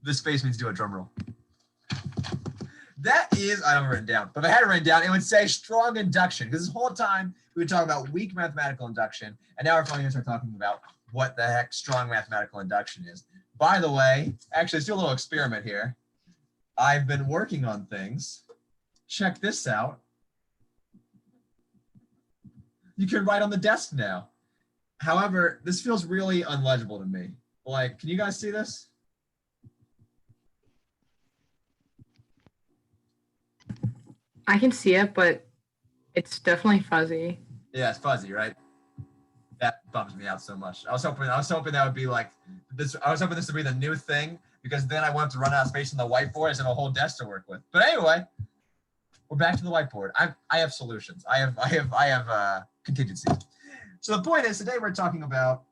This space means do a drum roll. That is, I don't have it written down, but if I had it written down, it would say strong induction, because this whole time we would talk about weak mathematical induction, and now we're finally going to start talking about what the heck strong mathematical induction is. By the way, actually, let's do a little experiment here. I've been working on things. Check this out. You can write on the desk now. However, this feels really unlegible to me. Like, can you guys see this? I can see it, but it's definitely fuzzy. Yeah, it's fuzzy, right? That bums me out so much. I was hoping that would be like this. I was hoping this would be the new thing, because then I won't have to run out of space on the whiteboard and have a whole desk to work with. But anyway, we're back to the whiteboard. I have solutions. I have contingencies. So the point is, today we're talking about.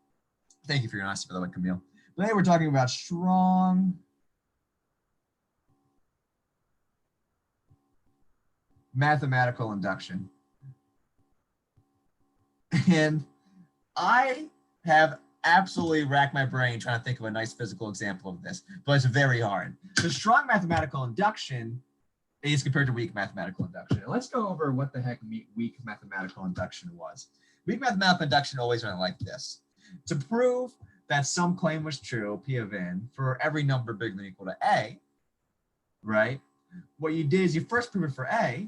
Thank you for your honesty, by the way, Camille. Today we're talking about strong mathematical induction. And I have absolutely racked my brain trying to think of a nice physical example of this, but it's very hard. So strong mathematical induction is compared to weak mathematical induction. And let's go over what the heck weak mathematical induction was. Weak mathematical induction always went like this. To prove that some claim was true, P of n, for every number bigger than or equal to A, right? What you did is you first prove it for A,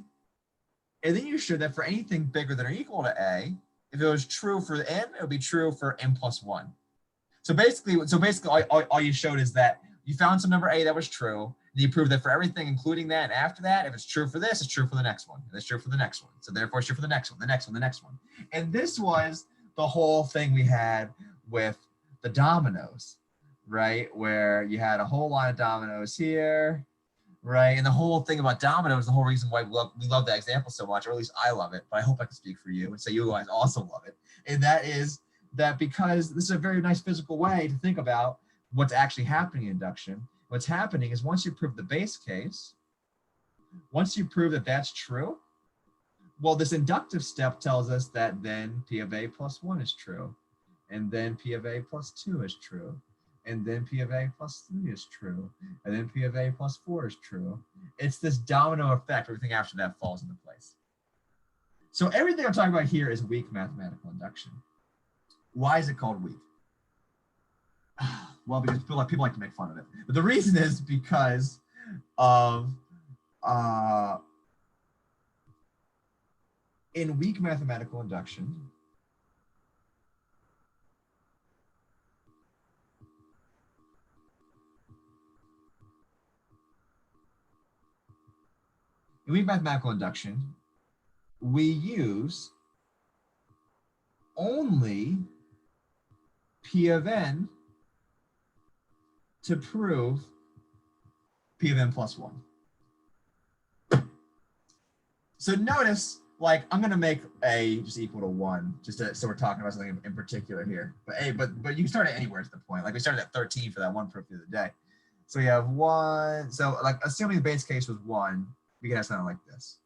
and then you showed that for anything bigger than or equal to A, if it was true for n, it would be true for n plus 1. So basically all you showed is that you found some number A that was true, and you proved that for everything, including that and after that, if it's true for this, it's true for the next one. And it's true for the next one. So therefore it's true for the next one, the next one, the next one. And this was the whole thing we had with the dominoes, right? Where you had a whole line of dominoes here, right? And the whole thing about dominoes, the whole reason why we love that example so much, or at least I love it, but I hope I can speak for you and say you guys also love it. And that is that because this is a very nice physical way to think about what's actually happening in induction. What's happening is once you prove the base case, once you prove that that's true, well, this inductive step tells us that then P of A plus 1 is true. And then P of A plus 2 is true. And then P of A plus 3 is true. And then P of A plus 4 is true. It's this domino effect. Everything after that falls into place. So everything I'm talking about here is weak mathematical induction. Why is it called weak? Well, because people like to make fun of it. But the reason is because of in weak mathematical induction, we use only P of n to prove P of n plus 1. So notice, like, I'm going to make A just equal to 1, so we're talking about something in particular here. But you can start at anywhere at the point. Like we started at 13 for that one proof the other day. So we have 1. So like assuming the base case was 1, we can have something like this.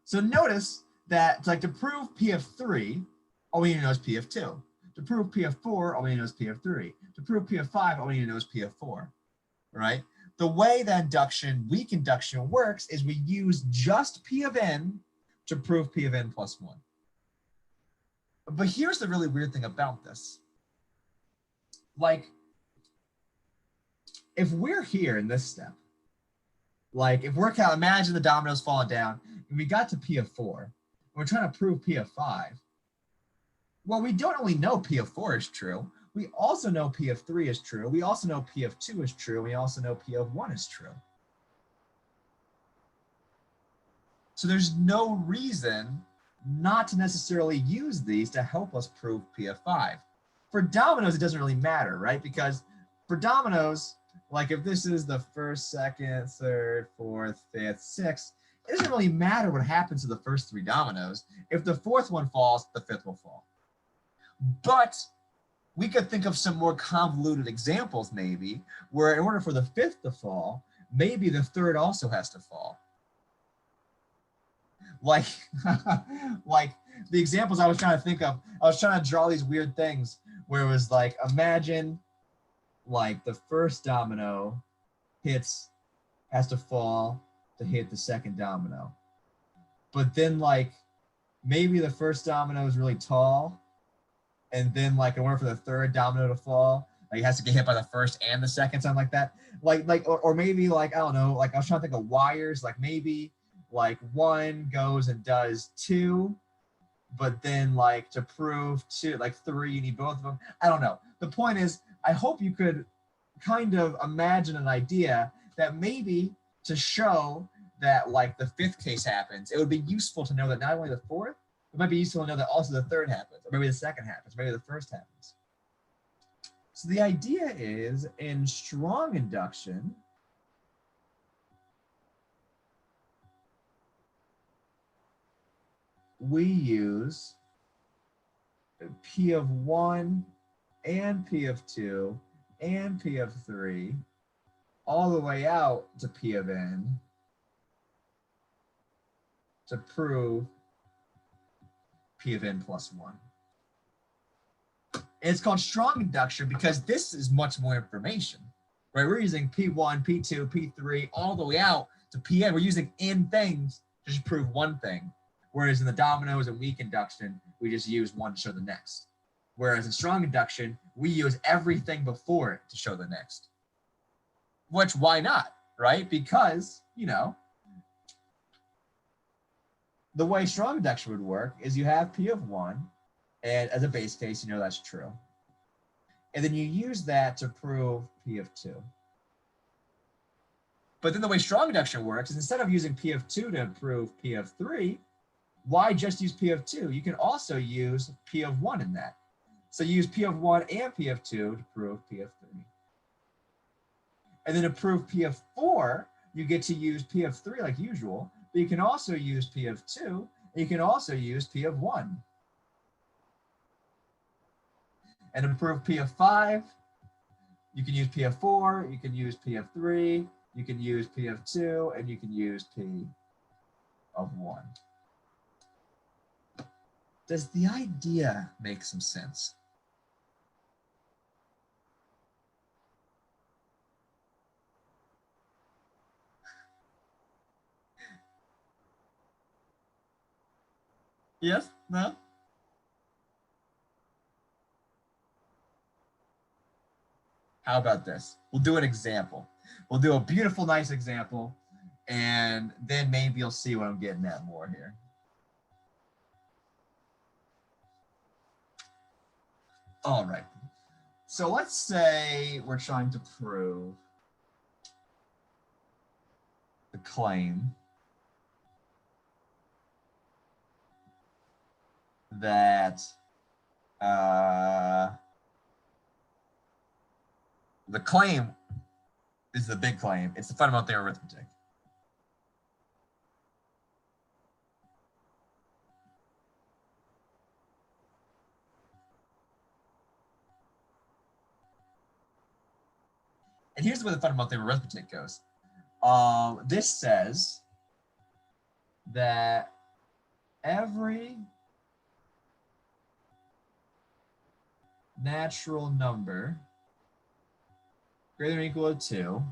So notice that to prove P of 3, all we need to know is P of 2. To prove P of 4, all we need to know is P of 3. To prove P of 5, all we need to know is P of 4, right? The way that weak induction works is we use just P of n to prove P of n plus 1. But here's the really weird thing about this. Like, if we're here in this step, like if we're imagine the dominoes falling down, and we got to P of 4, and we're trying to prove P of 5, well, we don't only know P of 4 is true, we also know P of 3 is true, we also know P of 2 is true, we also know P of 1 is true. So there's no reason not to necessarily use these to help us prove P of 5. For dominoes, it doesn't really matter, right? Because for dominoes, like if this is the first, second, third, fourth, fifth, sixth, it doesn't really matter what happens to the first 3 dominoes. If the 4th one falls, the 5th will fall. But we could think of some more convoluted examples maybe, where in order for the 5th to fall, maybe the 3rd also has to fall. Like the examples I was trying to think of, I was trying to draw these weird things where it was like, imagine like the first domino has to fall to hit the second domino. But then like maybe the first domino is really tall, and then like in order for the third domino to fall, like it has to get hit by the first and the second, something like that. Or maybe like, I don't know, like I was trying to think of wires, like maybe like one goes and does two, but then like to prove two, like three, you need both of them. I don't know. The point is, I hope you could kind of imagine an idea that maybe to show that like the fifth case happens, it would be useful to know that not only the fourth, it might be useful to know that also the third happens, or maybe the second happens, maybe the first happens. So the idea is in strong induction, we use P of 1 and P of 2 and P of 3 all the way out to P of n to prove P of n plus 1. And it's called strong induction because this is much more information, right? We're using P1, P2, P3 all the way out to Pn. We're using n things to just prove one thing. Whereas in the dominoes and weak induction, we just use one to show the next. Whereas in strong induction, we use everything before it to show the next. Which, why not, right? Because, you know, the way strong induction would work is you have P of 1, and as a base case, you know that's true. And then you use that to prove P of 2. But then the way strong induction works is instead of using P of 2 to prove P of 3, why just use P of 2? You can also use P of 1 in that. So you use P of 1 and P of 2 to prove P of 3. And then to prove P of 4, you get to use P of 3 like usual, but you can also use P of 2, and you can also use P of 1. And to prove P of 5, you can use P of 4, you can use P of 3, you can use P of 2, and you can use P of 1. Does the idea make some sense? Yes? No? How about this? We'll do an example. We'll do a beautiful, nice example, and then maybe you'll see what I'm getting at more here. All right. So let's say we're trying to prove the claim that the claim is the big claim. It's the fundamental theorem of arithmetic. And here's the way the fundamental theorem of arithmetic goes. This says that every natural number greater than or equal to 2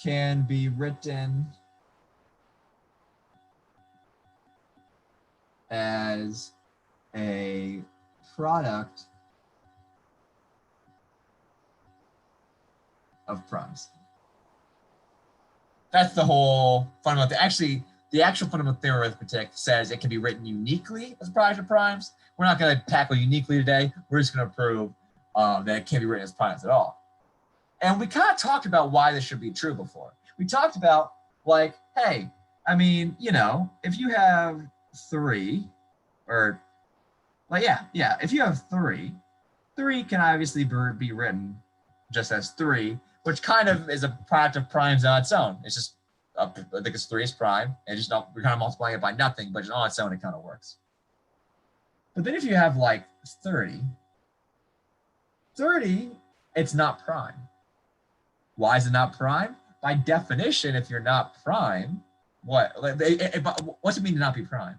can be written as a product of primes. That's the whole fundamental. Actually, the actual fundamental theorem of arithmetic says it can be written uniquely as a product of primes. We're not going to tackle uniquely today. We're just going to prove that it can't be written as primes at all. And we kind of talked about why this should be true before. We talked about like, hey, I mean, you know, if you have 3, or like, yeah, if you have 3 can obviously be written just as 3, which kind of is a product of primes on its own. It's just, I think it's 3 is prime, and just we're kind of multiplying it by nothing, but just on its own, it kind of works. But then if you have like 30, it's not prime. Why is it not prime? By definition, if you're not prime, What? Like, but what's it mean to not be prime?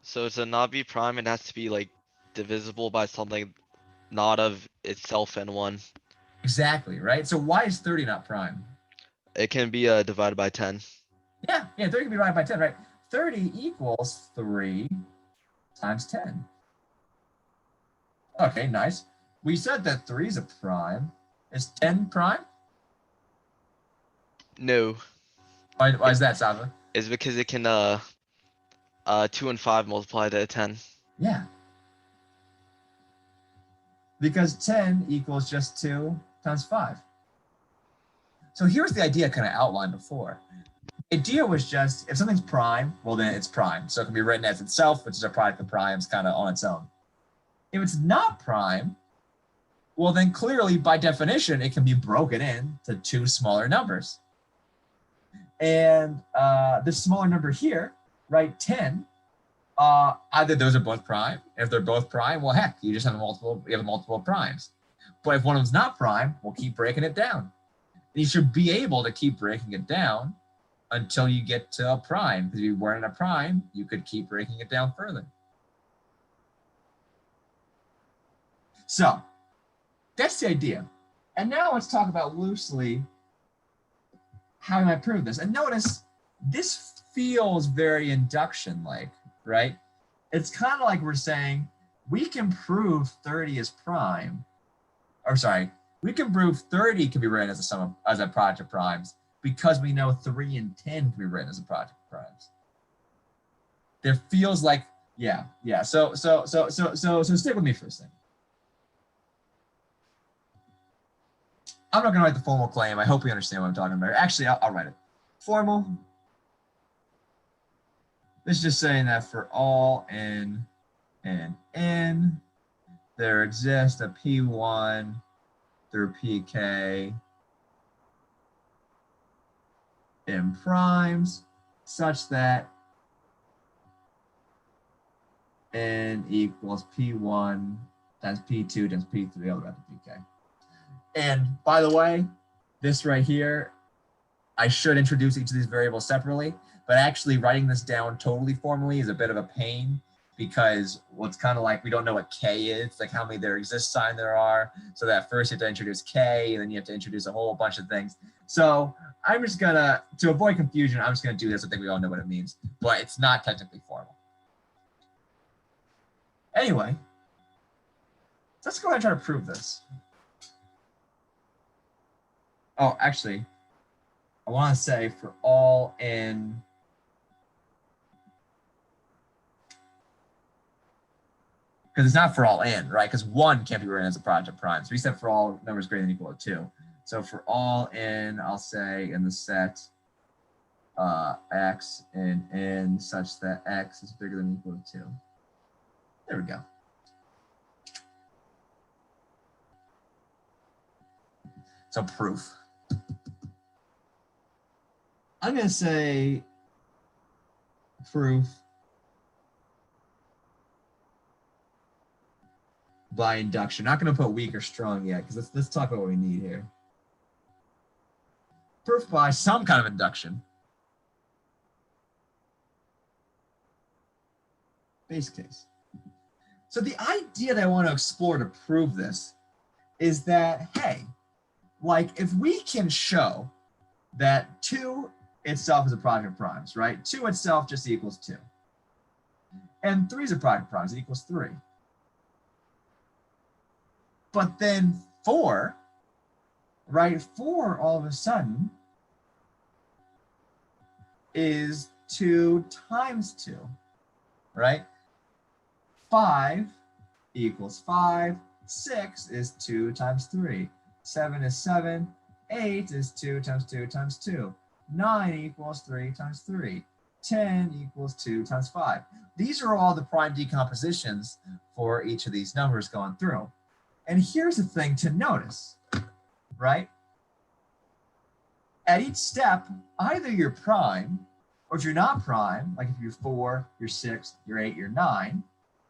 So to not be prime, it has to be like divisible by something not of itself and one. Exactly, right? So why is 30 not prime? It can be divided by 10. Yeah, 30 can be divided by 10, right? 30 equals 3 times 10. Okay, nice. We said that 3 is a prime. Is 10 prime? No, Why is that, Sava? it's because it can 2 and 5 multiplied to 10. Yeah. Because 10 equals just 2 times 5. So here's the idea kind of outlined before. The idea was just if something's prime, well, then it's prime. So it can be written as itself, which is a product of primes kind of on its own. If it's not prime, well, then clearly by definition, it can be broken into 2 smaller numbers. And this smaller number here, right, 10, either those are both prime. If they're both prime, well, heck, you have multiple primes. But if one of them's not prime, we'll keep breaking it down. And you should be able to keep breaking it down until you get to a prime. Because if you weren't a prime, you could keep breaking it down further. So that's the idea. And now let's talk about loosely how we might prove this. And notice this feels very induction-like, right? It's kind of like we're saying we can prove 30 is prime. Or sorry, we can prove 30 can be written as a product of primes because we know 3 and 10 can be written as a product of primes. There feels like, yeah. So stick with me for a second. I'm not going to write the formal claim. I hope you understand what I'm talking about. Actually, I'll write it. Formal. This is just saying that for all n and n, there exists a P1 through Pk in primes such that n equals P1 times P2 times P3 all the way up to Pk. And by the way, this right here, I should introduce each of these variables separately, but actually writing this down totally formally is a bit of a pain because it's kind of like we don't know what k is, like how many there exist sign there are. So that first you have to introduce k, and then you have to introduce a whole bunch of things. So I'm just gonna, to avoid confusion, I'm just gonna do this. I think we all know what it means, but it's not technically formal. Anyway, let's go ahead and try to prove this. Oh, actually, I want to say for all n, because it's not for all n, right? Because 1 can't be written as a product of primes. So we said for all numbers greater than or equal to 2. So for all n, I'll say in the set x and n such that x is bigger than or equal to 2. There we go. So proof. I'm going to say proof by induction. Not going to put weak or strong yet, because let's talk about what we need here. Proof by some kind of induction. Base case. So the idea that I want to explore to prove this is that, hey, like if we can show that 2 itself is a product of primes, right? 2 itself just equals 2. And 3 is a product of primes, it equals 3. But then 4, right? 4 all of a sudden is 2 times 2, right? 5 equals 5. 6 is 2 times 3. 7 is 7. 8 is 2 times 2 times 2. 9 equals 3 times 3. 10 equals 2 times 5. These are all the prime decompositions for each of these numbers going through. And here's the thing to notice, right? At each step, either you're prime, or if you're not prime, like if you're 4, you're 6, you're 8, you're 9,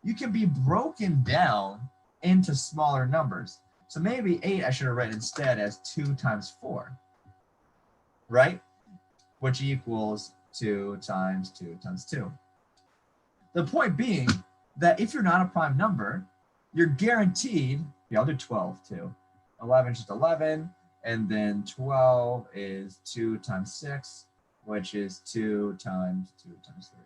you can be broken down into smaller numbers. So maybe 8 I should have written instead as 2 times 4, right? Which equals 2 times 2 times 2. The point being that if you're not a prime number, you're guaranteed, yeah, I'll do 12 too. 11 is just 11, and then 12 is 2 times 6, which is 2 times 2 times 3.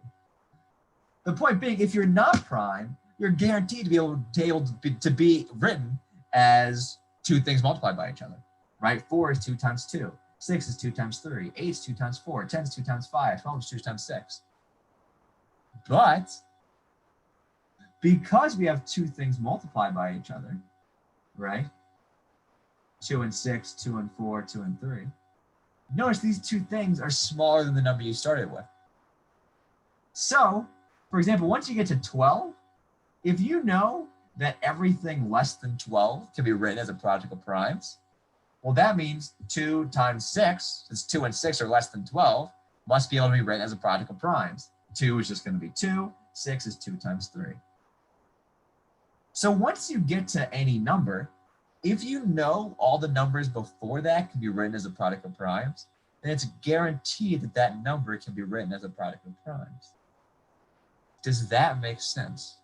The point being, if you're not prime, you're guaranteed to be able to be written as two things multiplied by each other, right? 4 is 2 times 2. 6 is 2 times 3. 8 is 2 times 4. 10 is 2 times 5. 12 is 2 times 6. But because we have two things multiplied by each other, right? 2 and 6, 2 and 4, 2 and 3. Notice these two things are smaller than the number you started with. So, for example, once you get to 12, if you know that everything less than 12 can be written as a product of primes, well, that means 2 times 6, since 2 and 6 are less than 12, must be able to be written as a product of primes. 2 is just going to be 2, 6 is 2 times 3. So once you get to any number, if you know all the numbers before that can be written as a product of primes, then it's guaranteed that that number can be written as a product of primes. Does that make sense?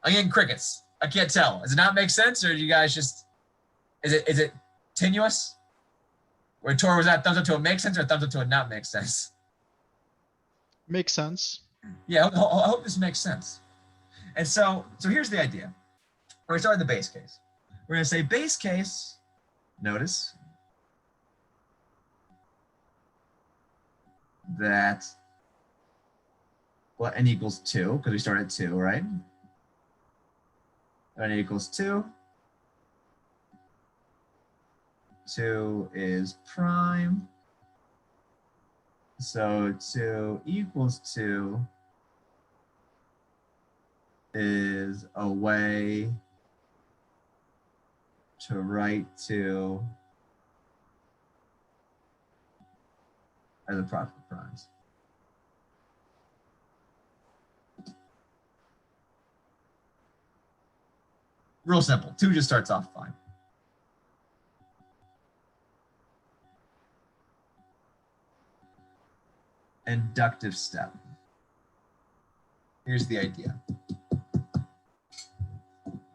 Again, crickets. I can't tell. Does it not make sense, or do you guys just is it tenuous? Where Tor was that thumbs up to a make sense or thumbs up to a not make sense? Makes sense. Yeah, I hope this makes sense. And so here's the idea. We're gonna start with the base case. We're gonna say base case. Notice that n equals 2 because we started at 2, right? N equals 2. 2 is prime. So 2 equals 2 is a way to write 2 as a product of primes. Real simple. 2 just starts off fine. Inductive step. Here's the idea. I'm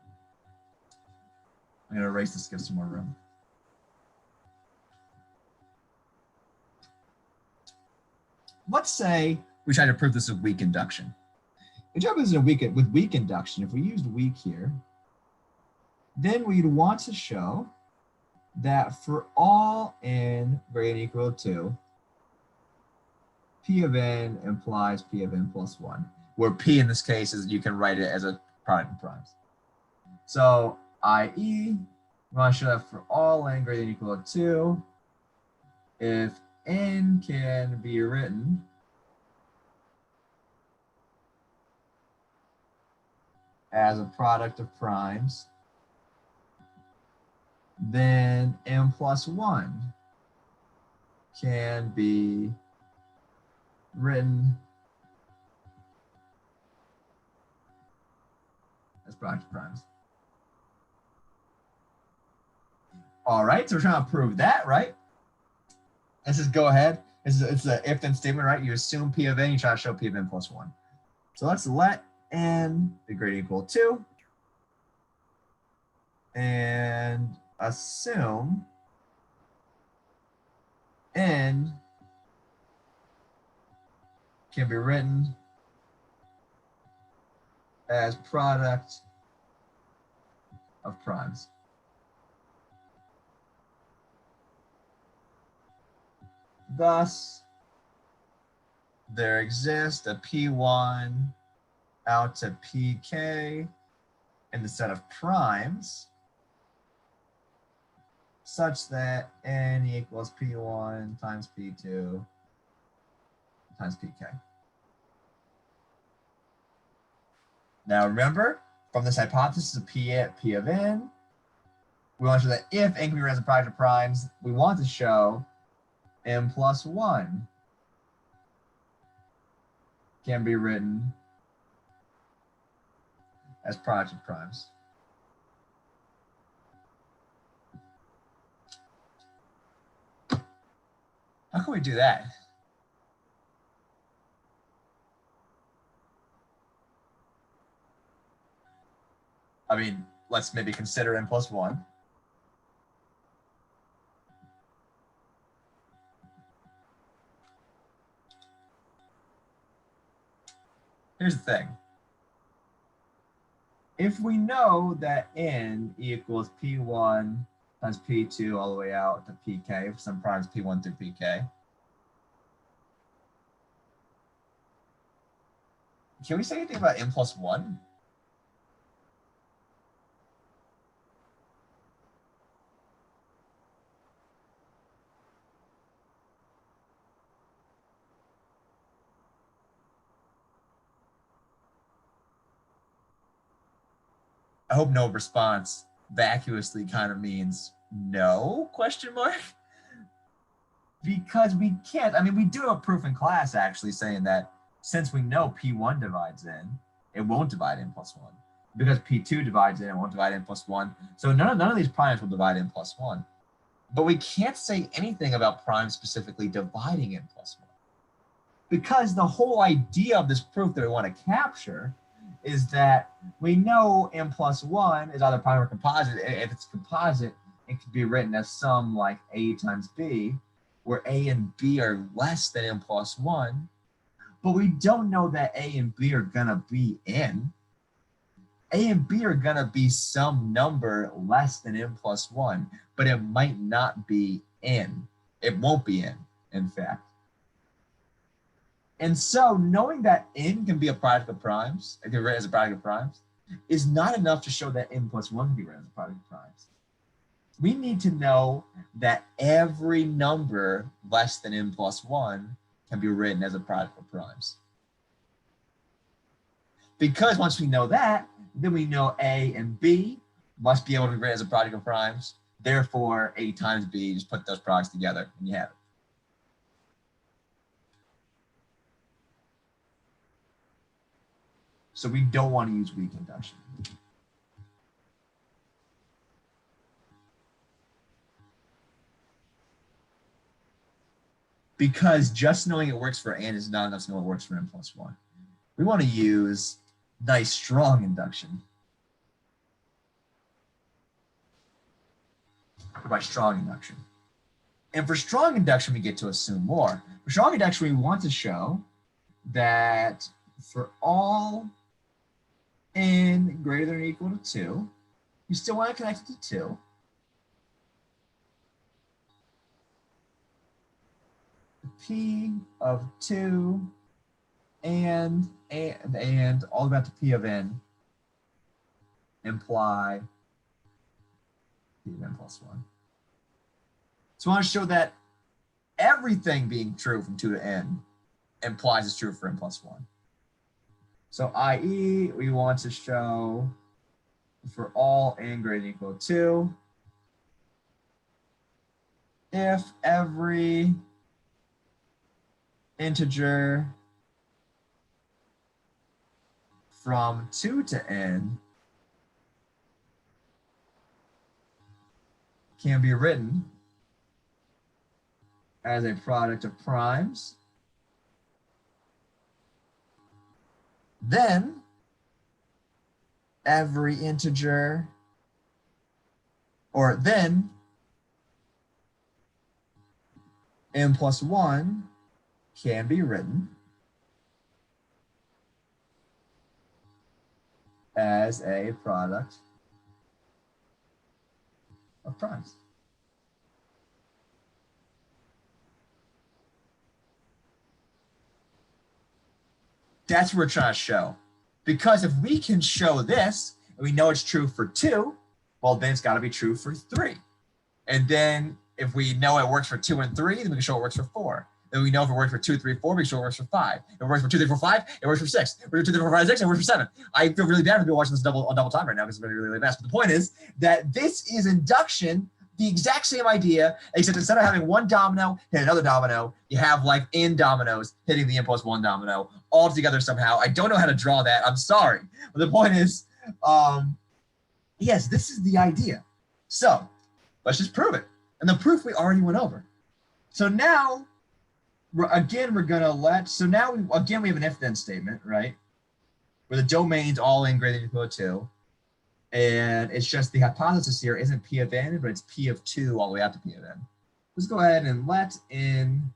gonna erase this, give some more room. Let's say we try to prove this with weak induction. If you prove this with weak induction, if we used weak here, then we'd want to show that for all n greater than or equal to, P of n implies P of n plus 1, where P in this case is you can write it as a product of primes. So, i.e., we want to show that for all n greater than or equal to 2, if n can be written as a product of primes, then n plus 1 can be written as product of primes. All right, so we're trying to prove that, right? This is go ahead. It's an if-then statement, right? You assume P of n, you try to show P of n plus 1. So let's let n be greater than or equal to 2 and assume n can be written as product of primes. Thus, there exists a P1 out to Pk in the set of primes such that n equals P1 times P2 times Pk. Now remember, from this hypothesis of P of n, We want to show that if n can be written as a product of primes, we want to show n plus 1 can be written as product of primes. How can we do that? I mean, let's maybe consider n plus 1. Here's the thing. If we know that n equals p1 times p2 all the way out to pk for some primes p1 through pk, can we say anything about n plus 1? I hope no response vacuously kind of means no, question mark? Because we can't, I mean, we do a proof in class actually saying that since we know P1 divides in, it won't divide n plus 1. Because P2 divides in, it won't divide n plus 1. So none of these primes will divide n plus 1. But we can't say anything about primes specifically dividing n plus 1. Because the whole idea of this proof that we want to capture is that we know n plus 1 is either prime or composite. If it's composite, it could be written as sum like a times b, where a and b are less than n plus 1. But we don't know that a and b are going to be n. A and b are going to be some number less than n plus 1, but it might not be n. It won't be n, in fact. And so knowing that n can be a product of primes, it can be written as a product of primes, is not enough to show that n plus 1 can be written as a product of primes. We need to know that every number less than n plus 1 can be written as a product of primes. Because once we know that, then we know a and b must be able to be written as a product of primes. Therefore, a times b, just put those products together and you have it. So we don't want to use weak induction. Because just knowing it works for n is not enough to know it works for n plus 1. We want to use nice strong induction. Or by strong induction. And for strong induction, we get to assume more. For strong induction, we want to show that for all n greater than or equal to 2, you still want to connect it to 2. P of 2 and all the way up to P of n imply P of n plus 1. So I want to show that everything being true from 2 to n implies it's true for n plus 1. So i.e. we want to show for all n greater than or equal to 2, if every integer from 2 to n can be written as a product of primes, then every integer, or then n plus 1 can be written as a product of primes. That's what we're trying to show. Because if we can show this, and we know it's true for 2, well, then it's got to be true for 3. And then if we know it works for 2 and 3, then we can show it works for 4. And we know if it works for 2, 3, 4, make sure it works for 5. If it works for 2, 3, 4, 5, it works for 6. If it works for 2, 3, 4, 5, 6, it works for 7. I feel really bad for people watching this on double time right now because it's really, really fast. But the point is that this is induction, the exact same idea, except instead of having one domino hit another domino, you have like in dominoes hitting the n+1 domino all together somehow. I don't know how to draw that. I'm sorry. But the point is, yes, this is the idea. So let's just prove it. And the proof we already went over. So now, we're going to let, so now, we have an if-then statement, right? Where the domain's all in greater than or equal to 2. And it's just the hypothesis here isn't P of n, but it's P of 2 all the way up to P of n. Let's go ahead and let n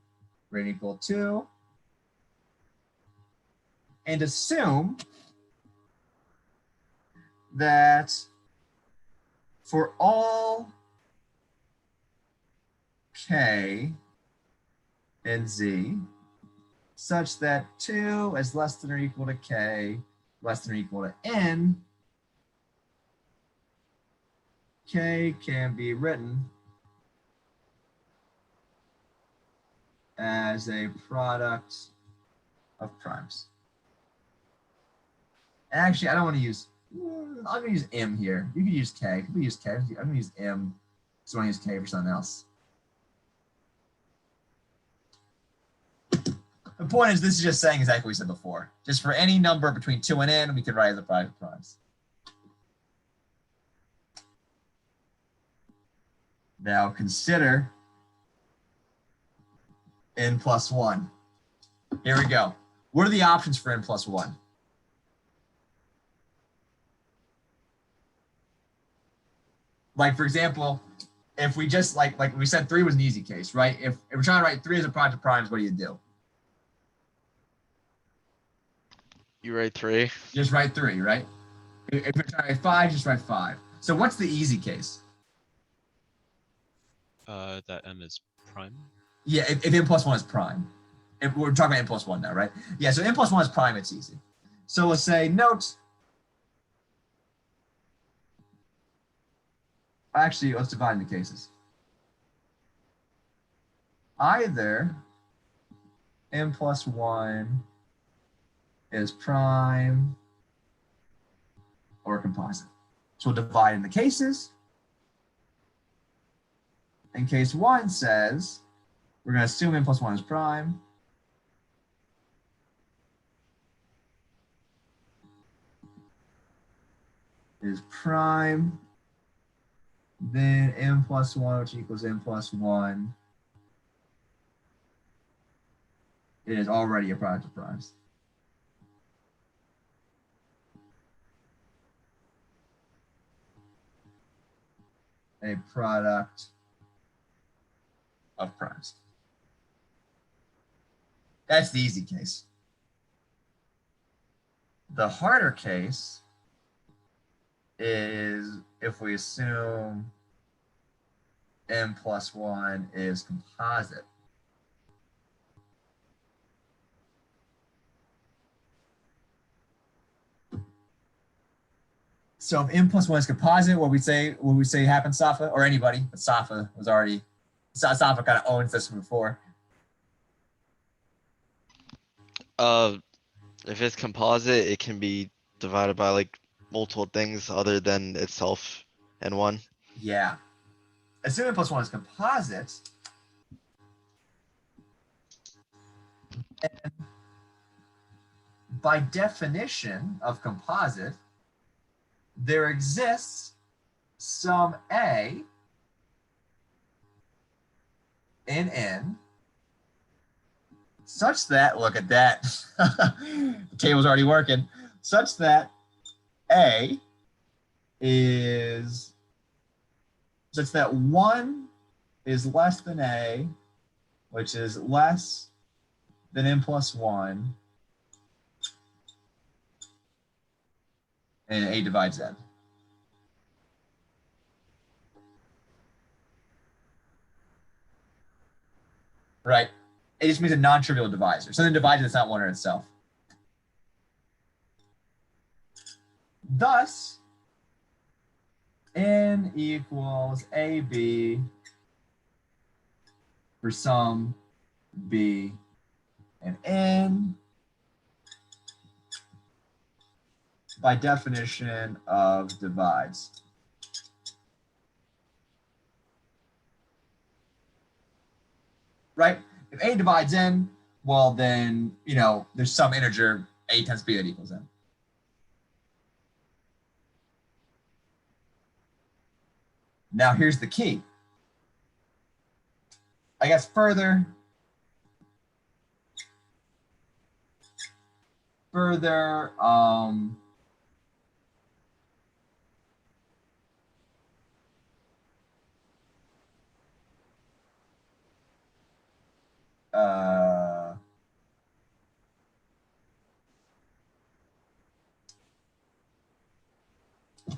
greater than or equal to 2. And assume that for all k and z, such that 2 is less than or equal to k, less than or equal to n, k can be written as a product of primes. And actually, I don't want to use, I'm going to use m here. You can use k. You can use k. I'm going to use m, so I want to use k for something else. The point is, this is just saying exactly what we said before. Just for any number between 2 and n, we could write as a product of primes. Now consider n+1. Here we go. What are the options for n+1? Like, for example, if we just, like we said 3 was an easy case, right? If we're trying to write 3 as a product of primes, what do you do? You write 3. You just write 3, right? If you're trying to write 5, just write 5. So what's the easy case? That n is prime. Yeah, if n+1 is prime. If we're talking about n+1 now, right? Yeah, so n+1 is prime, it's easy. So let's say note. Actually, let's divide into cases. Either n+1 is prime or composite. So we'll divide into cases. And case 1 says we're going to assume n+1 is prime. Is prime. Then n+1, which equals n+1, is already a product of primes. A product of primes. That's the easy case. The harder case is if we assume n+1 is composite. So if n+1 is composite, what we say happens, Safa, or anybody, but Safa was already, Safa kind of owns this before. If it's composite, it can be divided by like multiple things other than itself and 1. Yeah. Assume n+1 is composite. And by definition of composite, there exists some A in N such that, look at that, the table's already working, such that A is, such that 1 is less than A, which is less than n+1, and A divides N. Right? It just means a non-trivial divisor. Something divided that's not one in itself. Thus, N equals AB for some B, and N by definition of divides. Right? If A divides N, well then, you know, there's some integer A times B that equals N. Now here's the key. I guess further,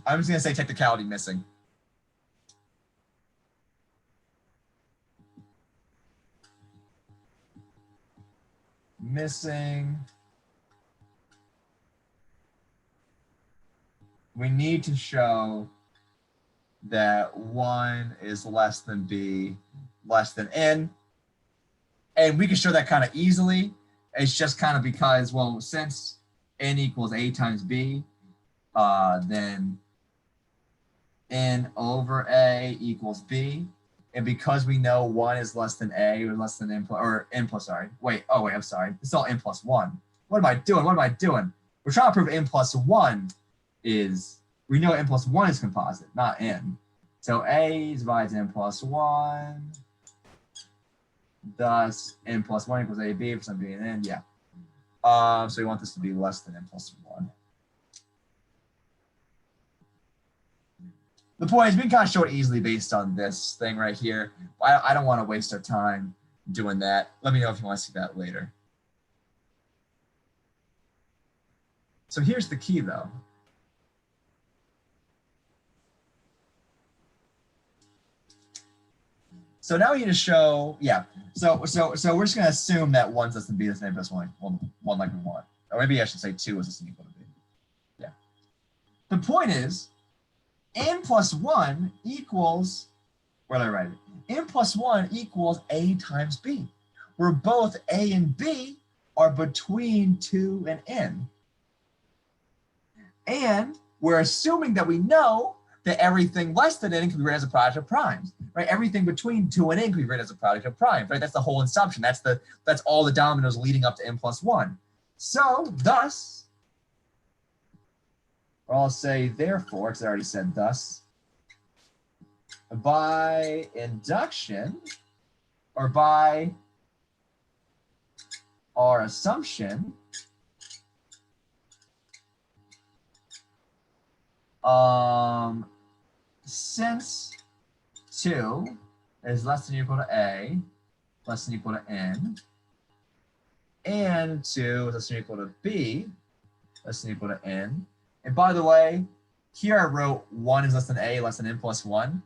I'm just gonna say technicality missing. We need to show that 1 is less than B, less than N. And we can show that kind of easily. It's just kind of because, well, since N equals A times B, then N over A equals B. And because we know 1 is less than A or less than N plus, or N plus, sorry. I'm sorry. It's all N plus 1. What am I doing? We're trying to prove N plus 1 is, we know N plus 1 is composite, not N. So A divides N plus 1. Thus, N plus 1 equals AB for some B and N. Yeah. So we want this to be less than N plus 1. The point is we can kind of show it easily based on this thing right here. I don't want to waste our time doing that. Let me know if you want to see that later. So here's the key though. So now we need to show, yeah. So we're just gonna assume that 1's less than B, less than A plus 1 like we want. Or maybe I should say 2 is less than equal to B. Yeah. The point is, N plus 1 equals, where did I write it? N plus 1 equals A times B, where both A and B are between 2 and N. And we're assuming that we know that everything less than N can be written as a product of primes, right? Everything between 2 and N can be written as a product of primes, right? That's the whole assumption. That's all the dominoes leading up to N plus 1. So thus, or I'll say therefore, because I already said thus, by induction, or by our assumption, since 2 is less than or equal to A, less than or equal to N, and 2 is less than or equal to B, less than or equal to N. And by the way, here I wrote 1 is less than A, less than N plus 1.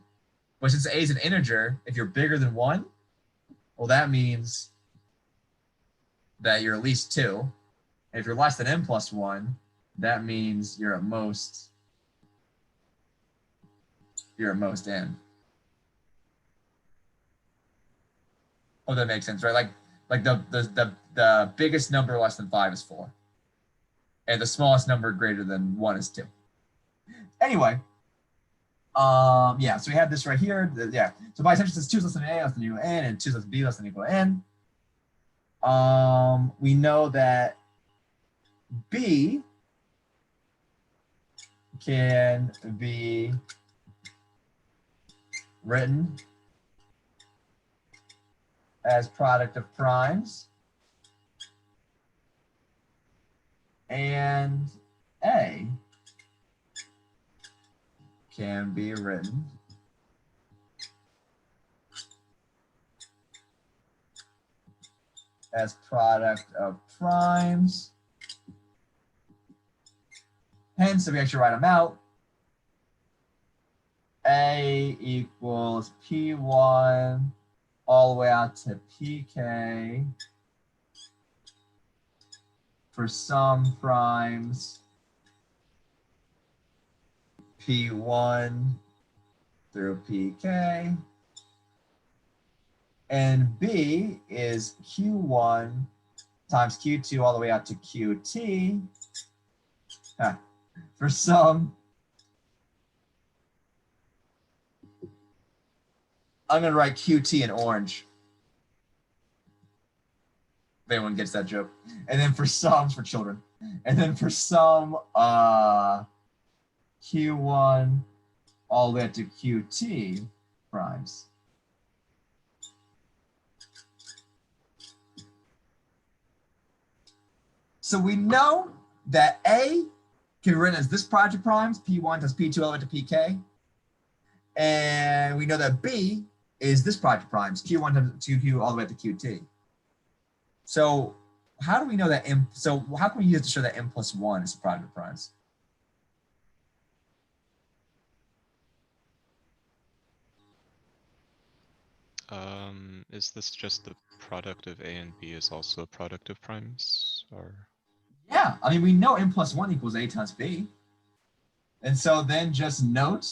But since A is an integer, if you're bigger than 1, well, that means that you're at least 2. And if you're less than N plus 1, that means you're at most N. Oh, that makes sense, right? Like the biggest number less than 5 is 4. And the smallest number greater than 1 is 2. Anyway, yeah, so we have this right here. Yeah, so by assumption, since 2 is less than A, less than equal to N, and 2 is less than B, less than equal to N, we know that B can be written as product of primes, and A can be written as product of primes. Hence, if we actually write them out, A equals P1 all the way out to PK for some primes P1 through PK And B is Q1 times Q2 all the way out to QT for some, I'm going to write QT in orange. If anyone gets that joke. And then for some, for children. And then for some Q1 all the way up to QT primes. So we know that A can be written as this project primes, P1 times P2 all the way to PK. And we know that B is this project primes, Q1 times QQ all the way up to QT. So how do we know that M? So how can we use it to show that M plus 1 is a product of primes? Is this just the product of A and B is also a product of primes, or? Yeah, I mean, we know M plus 1 equals A times B. And so then just note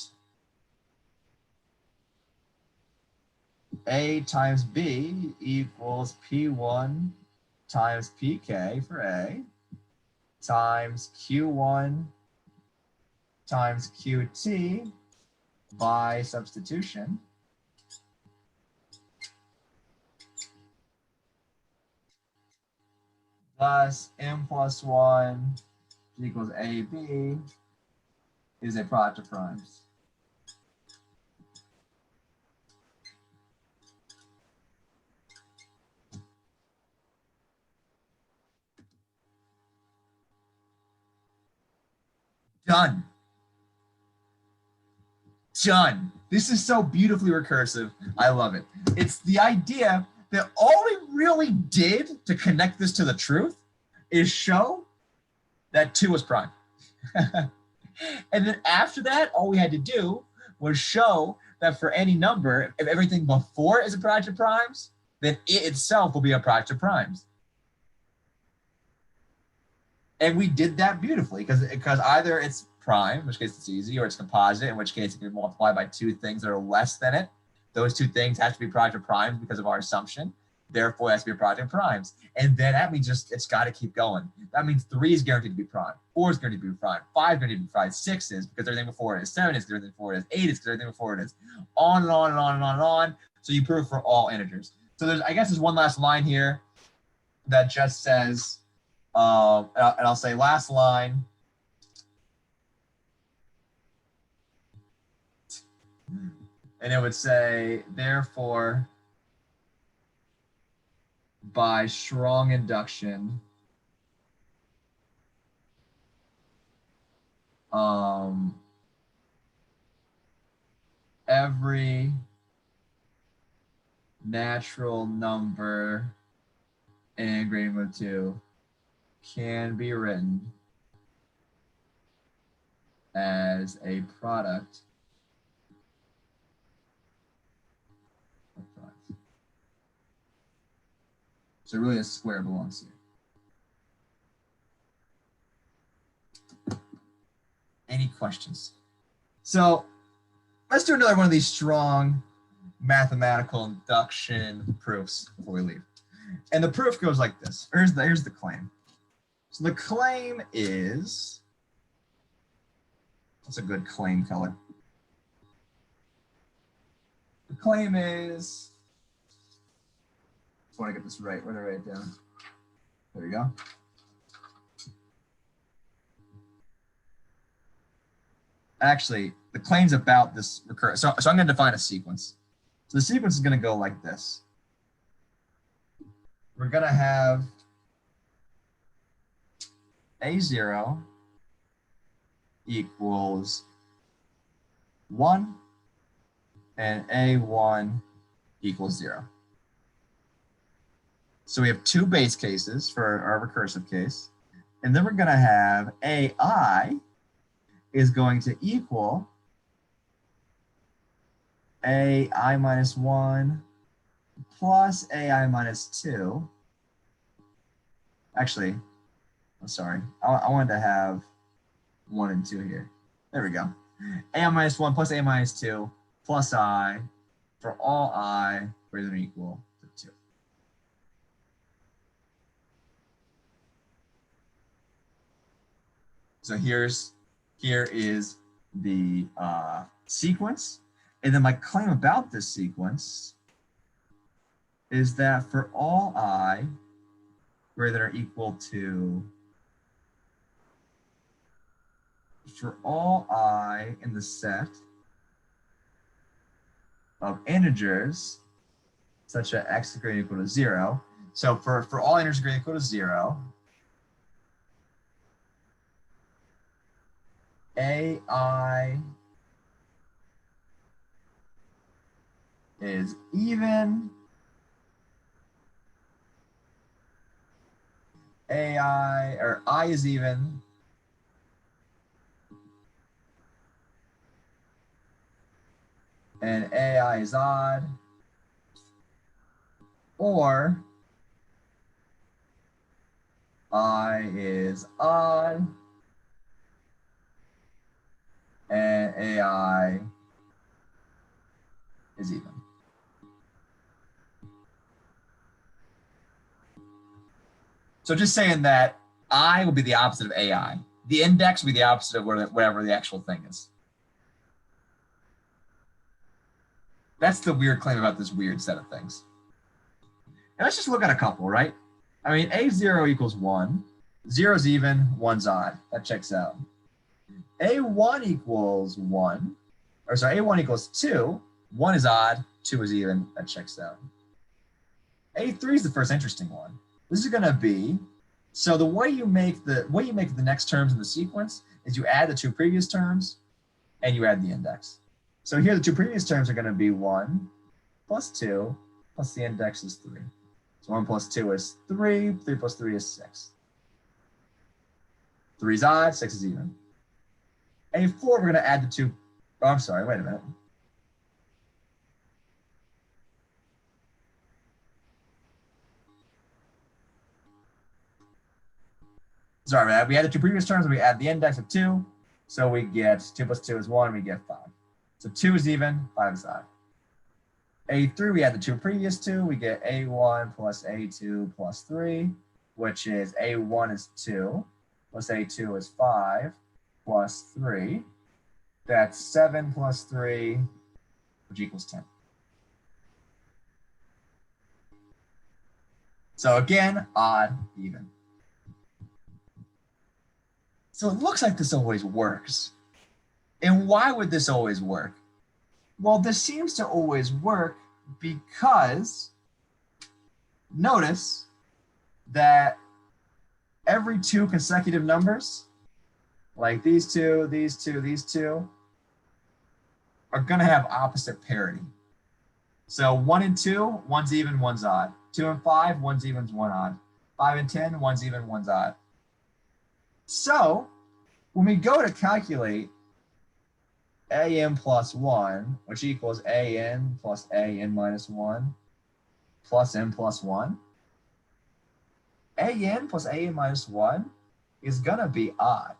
A times B equals P1 times PK for A times Q1 times QT by substitution. Thus, M plus 1 equals AB is a product of primes. Done. Done. This is so beautifully recursive. I love it. It's the idea that all we really did to connect this to the truth is show that 2 was prime. And then after that, all we had to do was show that for any number, if everything before is a product of primes, then it itself will be a product of primes. And we did that beautifully because either it's prime, in which case it's easy, or it's composite, in which case it can be multiplied by 2 things that are less than it. Those 2 things have to be product of primes because of our assumption. Therefore, it has to be a product of primes. And then that means it's got to keep going. That means 3 is guaranteed to be prime. 4 is guaranteed to be prime. 5 is guaranteed to be prime. 6 is because everything before it is. 7 is because everything before it is. 8 is because everything before it is. On and on and on and on and on. So you prove for all integers. So I guess there's one last line here that just says, and I'll say last line. And it would say, therefore, by strong induction, every natural number n greater than 2 can be written as a product of primes. So really a square belongs here. Any questions? So let's do another one of these strong mathematical induction proofs before we leave. And the proof goes like this. Here's the claim. So the claim is, what's a good claim color? The claim is, just want to get this right. Where did I write it down? There we go. Actually, the claim's about this recurrence. So I'm going to define a sequence. So the sequence is going to go like this. We're going to have A0 equals 1 and A1 equals 0. So we have 2 base cases for our recursive case. And then we're going to have AI is going to equal AI minus 1 plus AI minus 2. Actually, I'm sorry. I wanted to have 1 and 2 here. There we go. AI minus 1 plus AI minus 2 plus I for all I greater than or equal to 2. So here is the sequence. And then my claim about this sequence is that for all I greater than or equal to, for all I in the set of integers such that x is greater than or equal to 0. So for all integers greater than or equal to 0, AI is even, I is even, and AI is odd, or I is odd and AI is even. So just saying that I will be the opposite of AI. The index will be the opposite of whatever the actual thing is. That's the weird claim about this weird set of things. And let's just look at a couple, right? I mean, A0 equals 1. 0 is even, 1's odd. That checks out. A1 equals 1. Or sorry, A1 equals 2. 1 is odd, 2 is even. That checks out. A3 is the first interesting one. This is going to be, so the way you make the next terms in the sequence is you add the two previous terms and you add the index. So here the two previous terms are going to be 1 plus 2 plus the index is 3. So 1 plus 2 is 3, 3 plus 3 is 6. 3 is odd, 6 is even. A4, we're going to add the two, oh, I'm sorry, wait a minute. Sorry, man. We add the two previous terms, and we add the index of 2. So we get 2 plus 2 is 1, we get 5. So 2 is even, 5 is odd. A3, we add the two previous 2, we get A1 plus A2 plus 3, which is A1 is 2, plus A2 is 5, plus 3. That's 7 plus 3, which equals 10. So again, odd, even. So it looks like this always works. And why would this always work? Well, this seems to always work because notice that every two consecutive numbers, like these two, these two, these two, are going to have opposite parity. So 1 and 2, 1's even, 1's odd. 2 and 5, 1's even, 1 odd. 5 and 10, 1's even, 1's odd. So when we go to calculate an plus 1, which equals an plus an minus 1 plus n plus 1, an plus an minus 1 is going to be odd.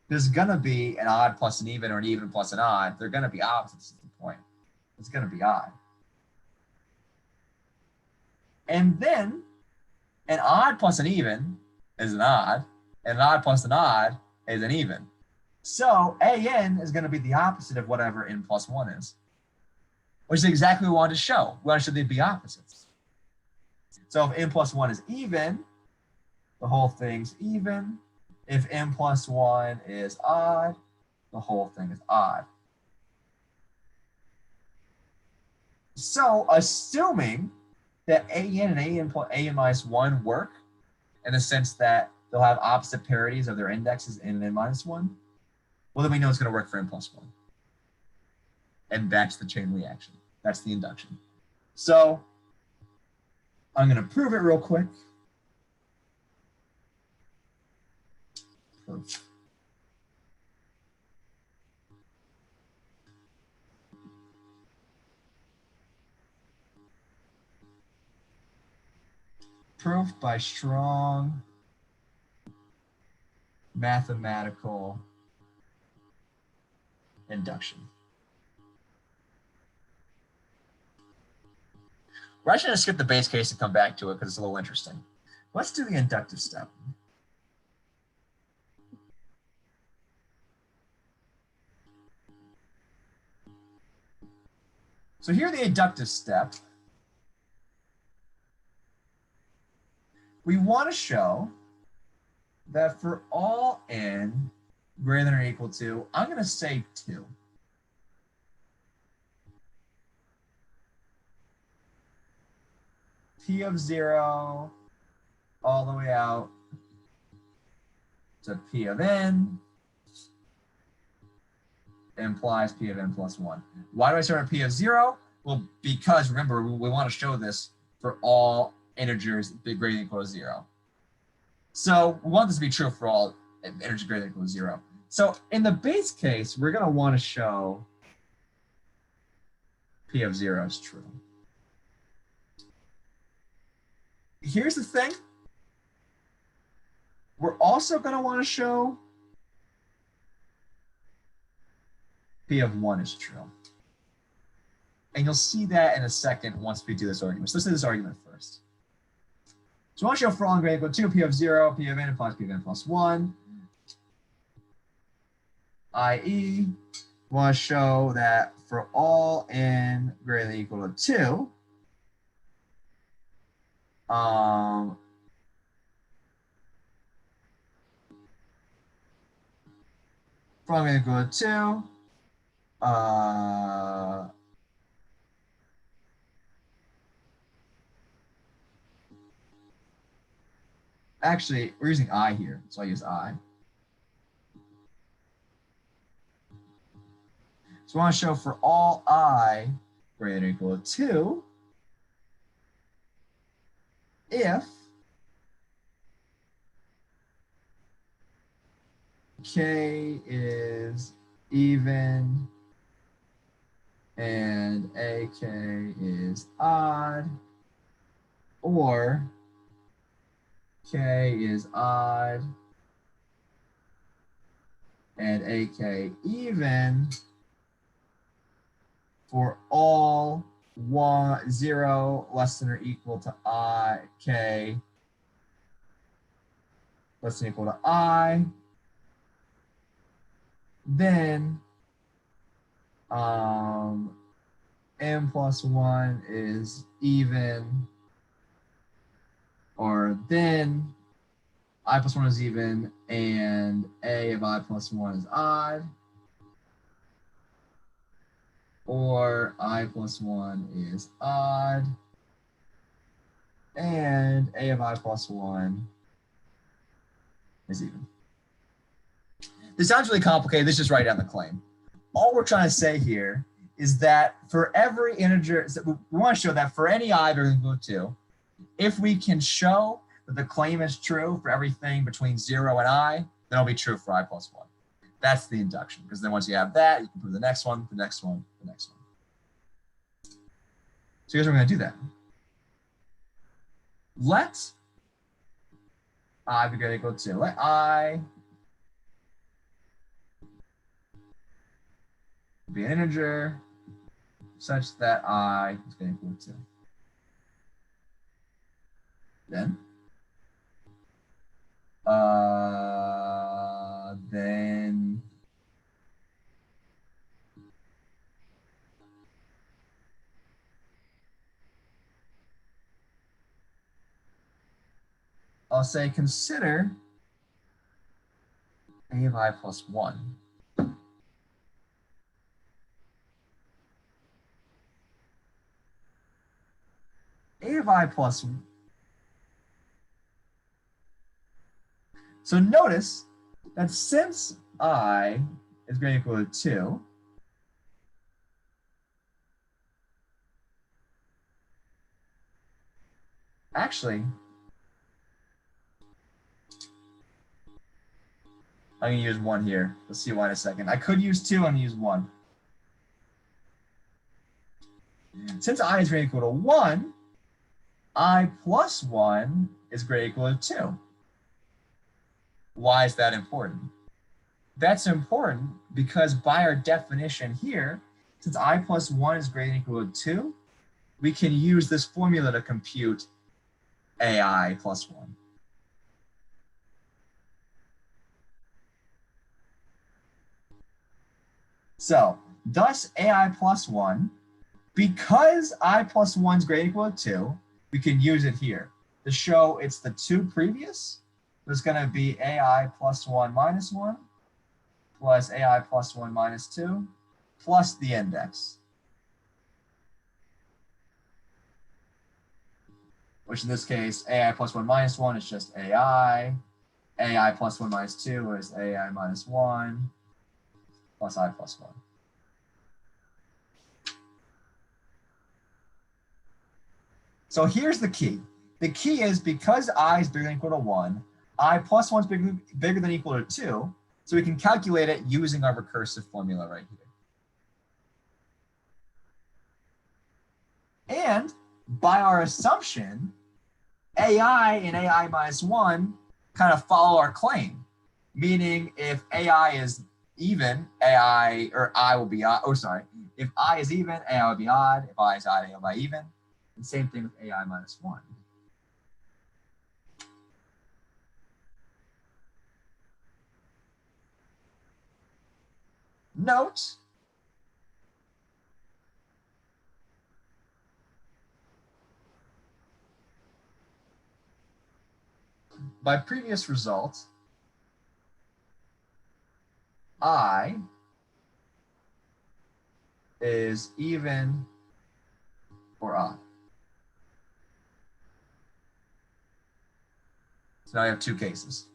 There's going to be an odd plus an even or an even plus an odd. They're going to be opposites at the point. It's going to be odd. And then an odd plus an even is an odd, and an odd plus an odd is an even. So an is going to be the opposite of whatever n plus 1 is, which is exactly what we wanted to show. We wanted to show they'd be opposites. So if n plus 1 is even, the whole thing's even. If n plus 1 is odd, the whole thing is odd. So assuming that an and an minus 1 work in the sense that they'll have opposite parities of their indexes in n minus 1, well, then we know it's going to work for n plus 1. And that's the chain reaction. That's the induction. So I'm going to prove it real quick. Proof. Proof by strong mathematical induction. We're actually going to skip the base case and come back to it because it's a little interesting. Let's do the inductive step. So here the inductive step. We want to show that for all n greater than or equal to, I'm going to say 2. P of 0 all the way out to P of n implies P of n plus 1. Why do I start at P of 0? Well, because remember, we want to show this for all integers greater than or equal to 0. So we want this to be true for all integers greater than or equal to 0. So in the base case, we're going to want to show P of 0 is true. Here's the thing. We're also going to want to show P of 1 is true. And you'll see that in a second once we do this argument. So let's do this argument first. So I want to show for all n greater than or equal to 2, P of 0, P of n implies P of n plus 1. i.e., we want to show that for all n greater than or equal to 2, for all n greater than or equal to 2, actually, we're using I here, so I use I. So I want to show for all I greater than or equal to 2, if k is even and ak is odd, or k is odd and ak even for all 0 less than or equal to I, k less than or equal to I, then m plus 1 is even, or then I plus 1 is even and a of I plus 1 is odd, or I plus 1 is odd and a of I plus 1 is even. This sounds really complicated. Let's just write down the claim. All we're trying to say here is that for every integer, we want to show that for any I greater than or equal to 2, if we can show that the claim is true for everything between 0 and I, then it'll be true for I plus 1. That's the induction, because then once you have that, you can prove the next one, the next one, the next one. So here's how we're going to do that. Let I be greater than or equal to 2. Let I be an integer such that I is greater than or equal to 2. Then I'll say consider a of I plus 1. A of I plus 1. So notice that since I is greater than or equal to 2, actually, I'm going to use 1 here. Let's see why in a second. I could use 2, I'm going to use 1. Since I is greater than or equal to 1, I plus 1 is greater than or equal to 2. Why is that important? That's important because by our definition here, since I plus 1 is greater than or equal to 2, we can use this formula to compute AI plus 1. So, thus AI plus 1, because I plus 1 is greater than or equal to 2, we can use it here to show it's the 2 previous. There's going to be AI plus 1 minus 1 plus AI plus 1 minus 2 plus the index, which in this case, AI plus 1 minus 1 is just AI. AI plus 1 minus 2 is AI minus 1 plus I plus 1. So here's the key. The key is because I is bigger than or equal to 1, I plus 1 is bigger than or equal to 2, so we can calculate it using our recursive formula right here. And by our assumption, AI and AI minus 1 kind of follow our claim, meaning if AI is even, AI or I will be odd. Oh, sorry. If I is even, AI will be odd. If I is odd, AI will be even. And same thing with AI minus 1. Note by previous result, I is even or odd. So now I have two cases.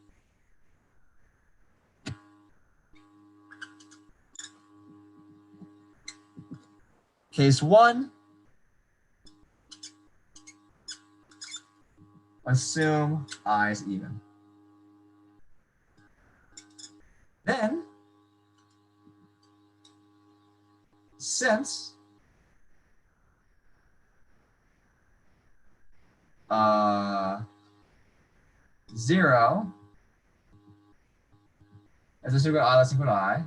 Case 1, assume I is even. Then, since zero is equal to I less equal to I,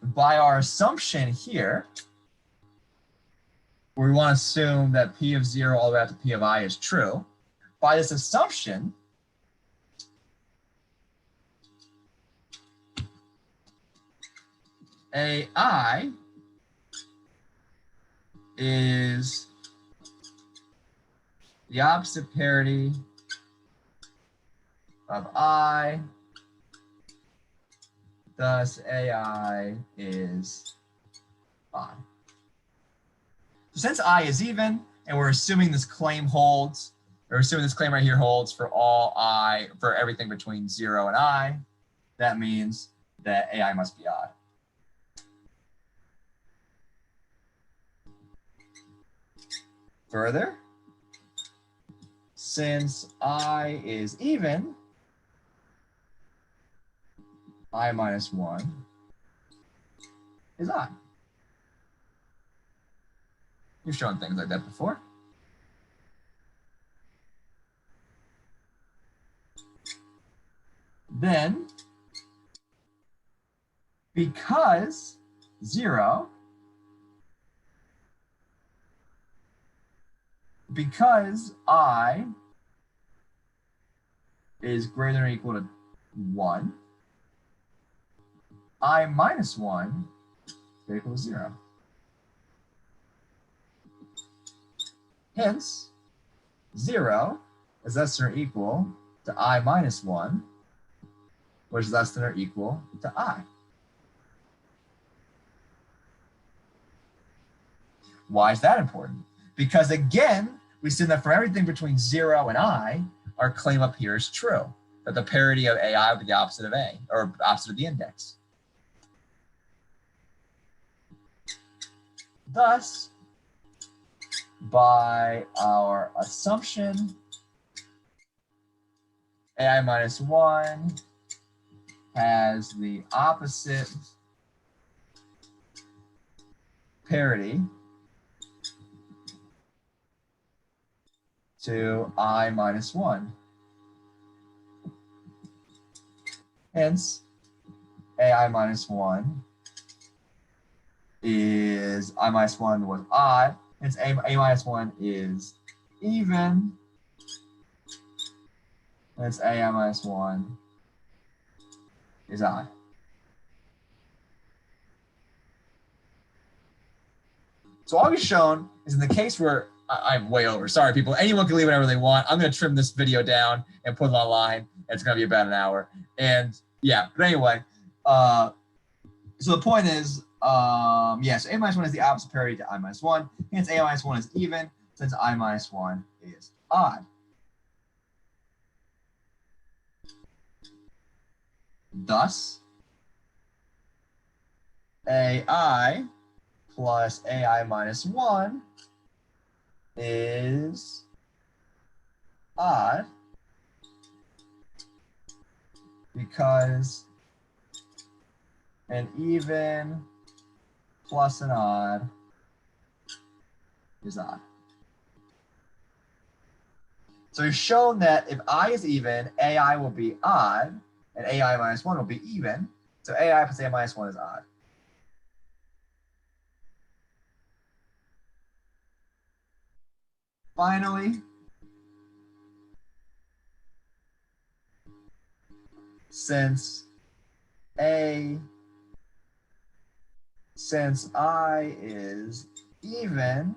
by our assumption here, where we want to assume that P of 0 all the way up to P of I is true, by this assumption, AI is the opposite parity of I, thus AI is I. So since I is even, and we're assuming this claim holds, or assuming this claim right here holds for all I, for everything between 0 and I, that means that AI must be odd. Further, since I is even, I minus 1 is I. You've shown things like that before. Then, because 0, because I is greater than or equal to 1, I minus 1 is equal to 0. Hence, 0 is less than or equal to I minus 1, which is less than or equal to I. Why is that important? Because again, we assume that for everything between 0 and I, our claim up here is true, that the parity of AI would be the opposite of A, or opposite of the index. Thus, by our assumption, AI minus 1 has the opposite parity to I minus 1. Hence, AI minus 1 I minus 1 was odd. Hence a minus 1 is even. Hence a minus 1 is odd. So all we've shown is in the case where I'm way over. Sorry, people. Anyone can leave whatever they want. I'm going to trim this video down and put it online. It's going to be about an hour. And yeah, but anyway, so the point is, so a minus 1 is the opposite parity to I minus 1. Hence a minus 1 is even, since I minus 1 is odd. Thus, AI plus AI minus 1 is odd because an even plus an odd is odd. So we've shown that if I is even, AI will be odd, and AI minus 1 will be even. So AI plus AI minus 1 is odd. Finally, since I is even,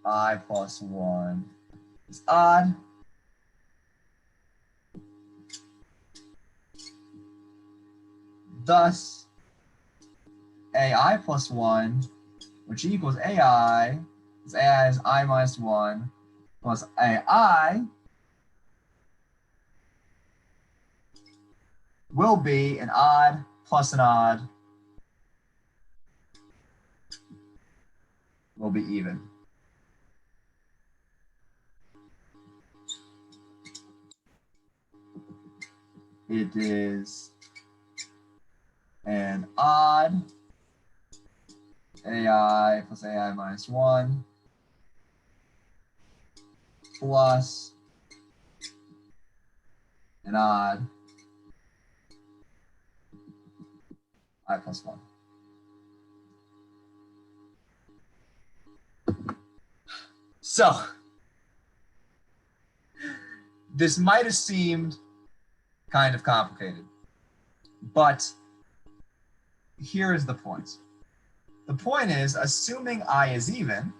I plus 1 is odd. Thus, AI plus 1, which equals AI, is AI is I minus 1 plus AI, will be an odd plus an odd will be even. It is an odd AI plus AI minus 1 plus an odd I plus 1. So, this might have seemed kind of complicated, but here is the point. The point is, assuming I is even,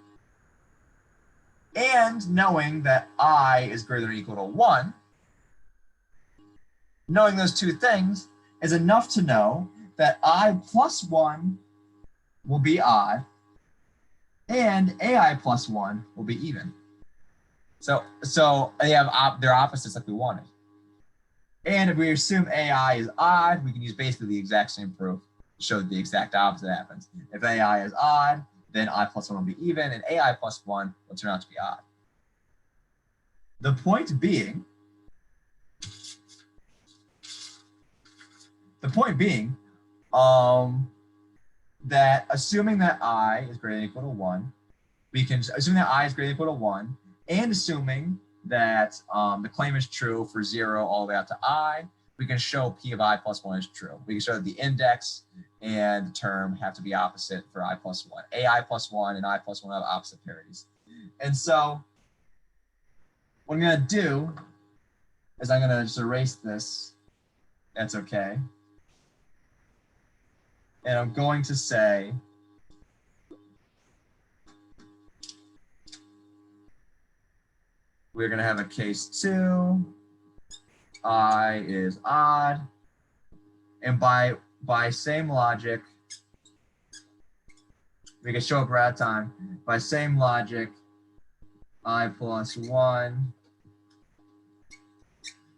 and knowing that I is greater than or equal to 1, knowing those two things is enough to know that I plus 1 will be odd, and AI plus 1 will be even. So they have their opposites like we wanted. And if we assume AI is odd, we can use basically the exact same proof to show that the exact opposite happens. If AI is odd, then I plus 1 will be even, and AI plus 1 will turn out to be odd. The point being, that assuming that I is greater than or equal to 1, we can assume that I is greater than or equal to 1, and assuming that the claim is true for 0 all the way out to I, we can show P of I plus 1 is true. We can show that the index and the term have to be opposite for I plus 1. AI plus 1 and I plus 1 have opposite parities. And so what I'm going to do is I'm going to just erase this. That's okay. And I'm going to say we're going to have a case 2. I is odd. And by same logic, we can show up right at time. By same logic, I plus 1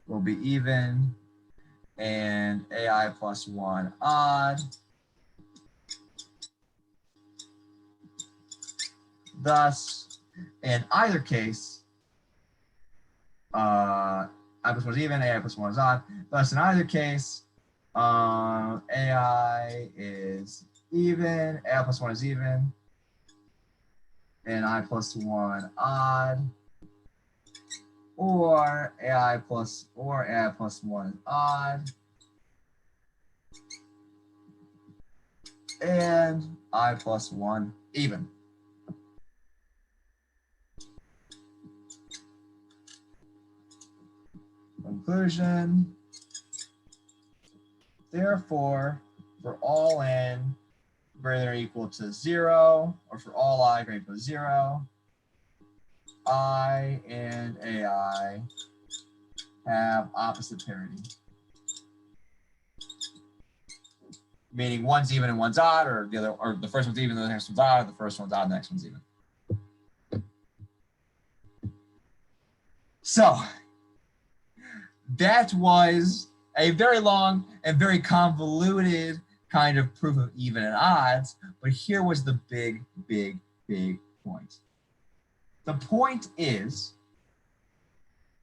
will be even, and AI plus 1 odd. Thus, in either case, I plus 1 is even, AI plus 1 is odd. Thus, in either case, AI is even, AI plus 1 is even, and I plus 1 odd, or AI plus 1 is odd. and I plus 1 even. Conclusion. Therefore, for all n greater than or equal to 0, or for all I greater than or equal to 0, I and AI have opposite parity. Meaning one's even and one's odd, or the other, or the first one's even, the next one's odd, or the first one's odd, the next one's even. So that was a very long and very convoluted kind of proof of even and odds, but here was the big point. The point is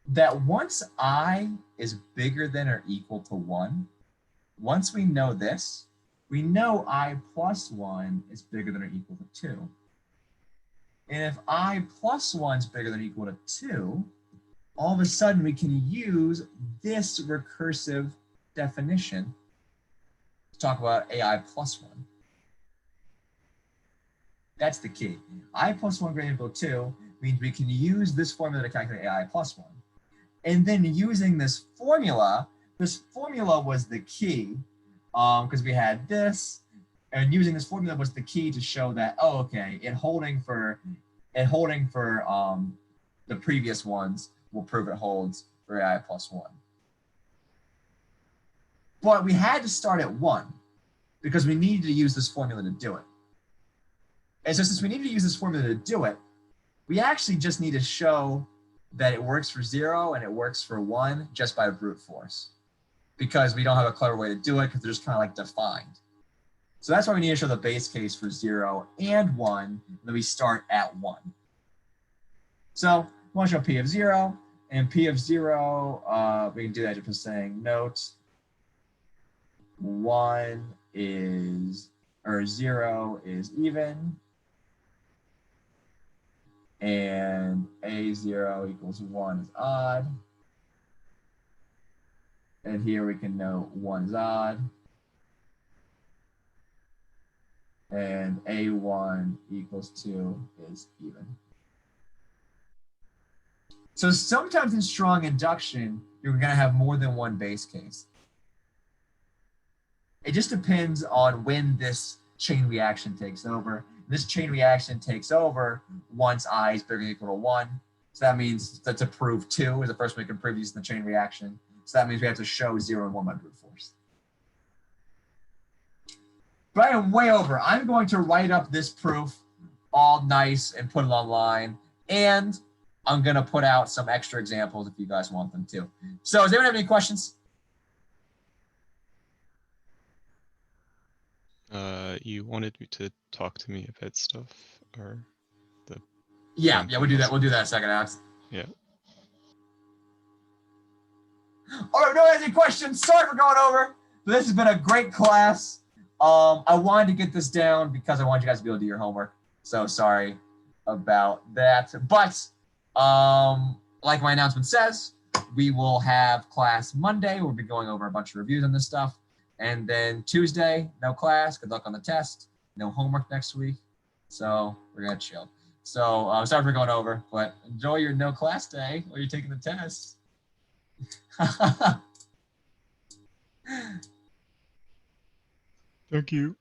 that once I is bigger than or equal to 1, once we know this, we know I plus 1 is bigger than or equal to 2. And if I plus 1 is bigger than or equal to 2, all of a sudden we can use this recursive definition to talk about AI plus 1. That's the key. I plus 1 greater than or equal to 2 means we can use this formula to calculate AI plus 1. And then using this formula was the key because we had this, and using this formula was the key to show that, oh, okay, it holding for the previous ones will prove it holds for AI plus 1. But we had to start at 1 because we needed to use this formula to do it. And so since we needed to use this formula to do it, we actually just need to show that it works for 0 and it works for 1 just by brute force, because we don't have a clever way to do it because they're just kind of like defined. So that's why we need to show the base case for 0 and 1, and then we start at 1. So we want to show P of 0, and P of 0, we can do that just by saying note 1 is, or 0 is even, and A0 equals 1 is odd. And here we can note 1 is odd. And A1 equals 2 is even. So sometimes in strong induction, you're going to have more than one base case. It just depends on when this chain reaction takes over. This chain reaction takes over once I is bigger than or equal to 1. So that means that to prove 2 is the first way we can prove using the chain reaction. So that means we have to show 0 and 1 by brute force. But I am way over. I'm going to write up this proof all nice and put it online. And I'm going to put out some extra examples if you guys want them too. So does anyone have any questions? You wanted me to talk to me about stuff, or the? Yeah, we'll do that. We'll do that in a second, Alex. Yeah. All right, no any questions. Sorry for going over, but this has been a great class. I wanted to get this down because I wanted you guys to be able to do your homework. So sorry about that. But like my announcement says, we will have class Monday. We'll be going over a bunch of reviews on this stuff. And then Tuesday, no class. Good luck on the test. No homework next week. So we're going to chill. So sorry for going over, but enjoy your no class day while you're taking the test. Thank you.